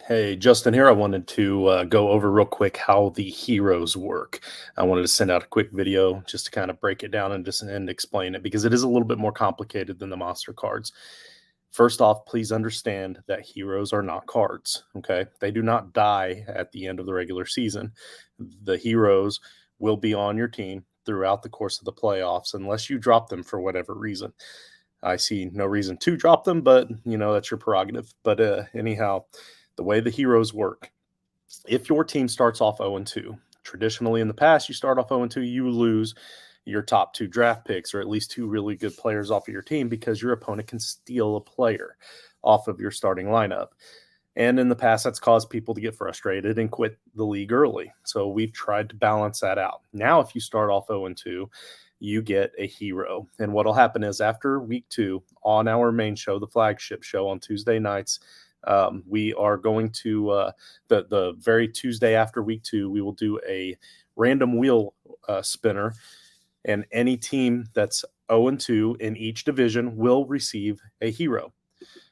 Hey, Justin here. I wanted to go over real quick how the heroes work. I wanted to send out a quick video just to kind of break it down and explain it because it is a little bit more complicated than the monster cards. First off, please understand that heroes are not cards. Okay, they do not die at the end of the regular season. The heroes will be on your team throughout the course of the playoffs unless you drop them for whatever reason. I see no reason to drop them, but that's your prerogative. But anyhow, the way the heroes work, if your team starts off 0-2, traditionally in the past, you start off 0-2, you lose your top two draft picks or at least two really good players off of your team because your opponent can steal a player off of your starting lineup. And in the past, that's caused people to get frustrated and quit the league early. So we've tried to balance that out. Now, if you start off 0-2, you get a hero. And what'll happen is after week 2 on our main show, the flagship show on Tuesday nights, we are going to the very Tuesday after week 2, we will do a random wheel spinner, and any team that's 0-2 in each division will receive a hero.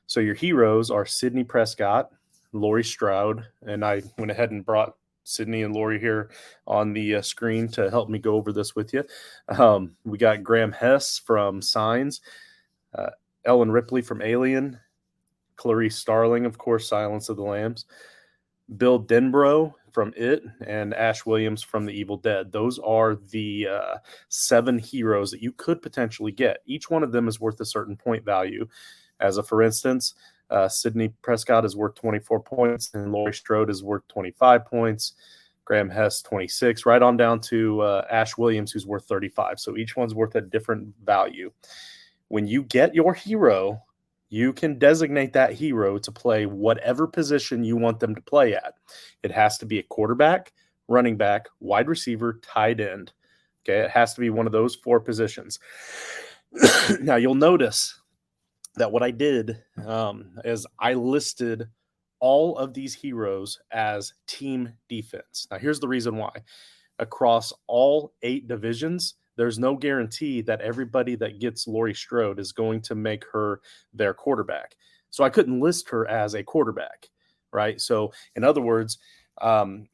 So your heroes are Sidney Prescott, Laurie Stroud, and I went ahead and brought Sydney and Lori here on the screen to help me go over this with you. We got Graham Hess from Signs, Ellen Ripley from Alien, Clarice Starling, of course, Silence of the Lambs, Bill Denbrough from It, and Ash Williams from The Evil Dead. Those are the 7 heroes that you could potentially get. Each one of them is worth a certain point value. For instance, Sidney Prescott is worth 24 points, and Laurie Strode is worth 25 points. Graham Hess, 26, right on down to Ash Williams, who's worth 35. So each one's worth a different value. When you get your hero, you can designate that hero to play whatever position you want them to play at. It has to be a quarterback, running back, wide receiver, tight end. Okay, it has to be one of those 4 positions. Now, you'll notice that what I did is I listed all of these heroes as team defense. Now, here's the reason why. Across all 8 divisions, there's no guarantee that everybody that gets Laurie Strode is going to make her their quarterback. So I couldn't list her as a quarterback, right? So in other words, in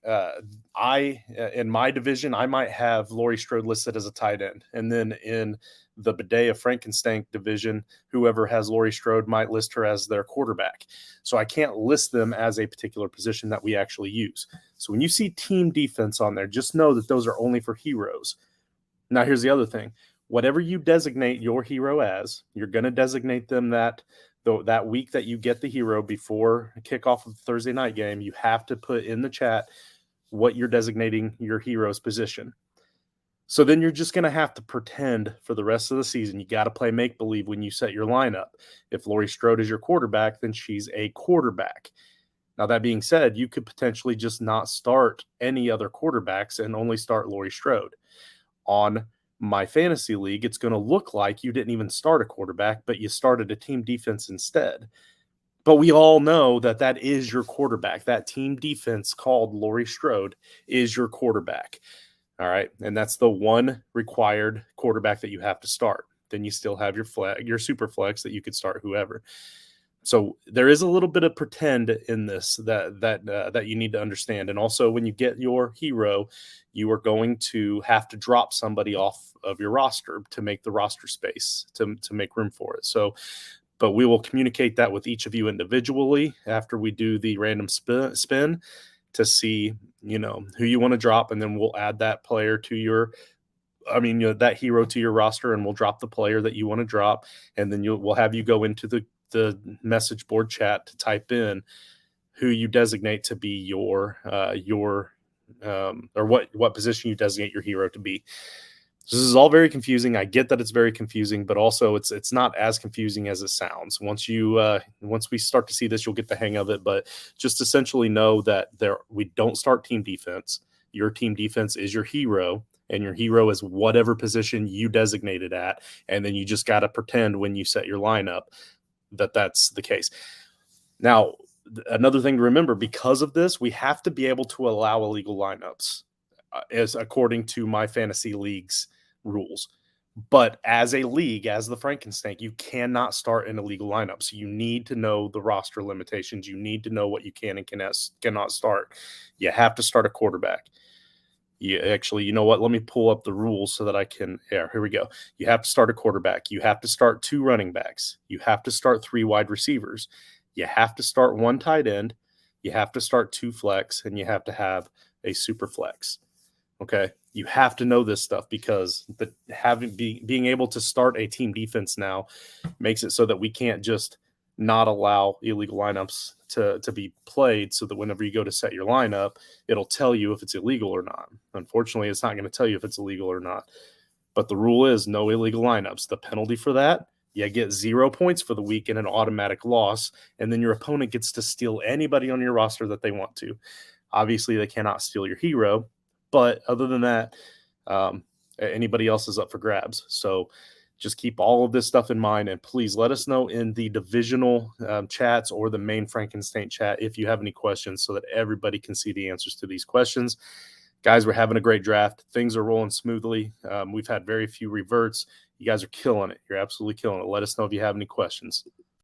my division, I might have Laurie Strode listed as a tight end. And then in the Bidet Frankenstank division, whoever has Laurie Strode might list her as their quarterback. So I can't list them as a particular position that we actually use. So when you see team defense on there, just know that those are only for heroes. Now, here's the other thing. Whatever you designate your hero as, you're going to designate them that week that you get the hero before kickoff of the Thursday night game. You have to put in the chat what you're designating your hero's position. So then you're just going to have to pretend for the rest of the season. You got to play make-believe when you set your lineup. If Laurie Strode is your quarterback, then she's a quarterback. Now, that being said, you could potentially just not start any other quarterbacks and only start Laurie Strode. On my fantasy league, it's going to look like you didn't even start a quarterback, but you started a team defense instead. But we all know that that is your quarterback. That team defense called Laurie Strode is your quarterback. All right. And that's the one required quarterback that you have to start. Then you still have your super flex that you could start whoever. So there is a little bit of pretend in this that you need to understand. And also, when you get your hero, you are going to have to drop somebody off of your roster to make the roster space, to make room for it. So, but we will communicate that with each of you individually after we do the random spin to see, who you want to drop. And then we'll add that player to that hero to your roster, and we'll drop the player that you want to drop. And then we'll have you go into the message board chat to type in who you designate to be your or what position you designate your hero to be. This is all very confusing. I get that it's very confusing, but also it's not as confusing as it sounds. Once we start to see this, you'll get the hang of it. But just essentially know that we don't start team defense. Your team defense is your hero, and your hero is whatever position you designated at. And then you just got to pretend when you set your lineup that that's the case. Now, another thing to remember, because of this, we have to be able to allow illegal lineups as according to my fantasy league's rules. But as a league, as the Frankenstank, you cannot start in illegal lineups. You need to know the roster limitations. You need to know what you can and cannot start. You have to start a quarterback. You know what? Let me pull up the rules so that I can. Yeah, here we go. You have to start a quarterback. You have to start 2 running backs. You have to start 3 wide receivers. You have to start 1 tight end. You have to start 2 flex, and you have to have a super flex. Okay, you have to know this stuff because being able to start a team defense now makes it so that we can't just not allow illegal lineups to be played, so that whenever you go to set your lineup, it'll tell you if it's illegal or not. Unfortunately, it's not going to tell you if it's illegal or not. But the rule is no illegal lineups. The penalty for that, you get 0 points for the week and an automatic loss, and then your opponent gets to steal anybody on your roster that they want to. Obviously, they cannot steal your hero, but other than that, anybody else is up for grabs. So just keep all of this stuff in mind, and please let us know in the divisional chats or the main Frankenstein chat if you have any questions, so that everybody can see the answers to these questions. Guys, we're having a great draft. Things are rolling smoothly. We've had very few reverts. You guys are killing it. You're absolutely killing it. Let us know if you have any questions.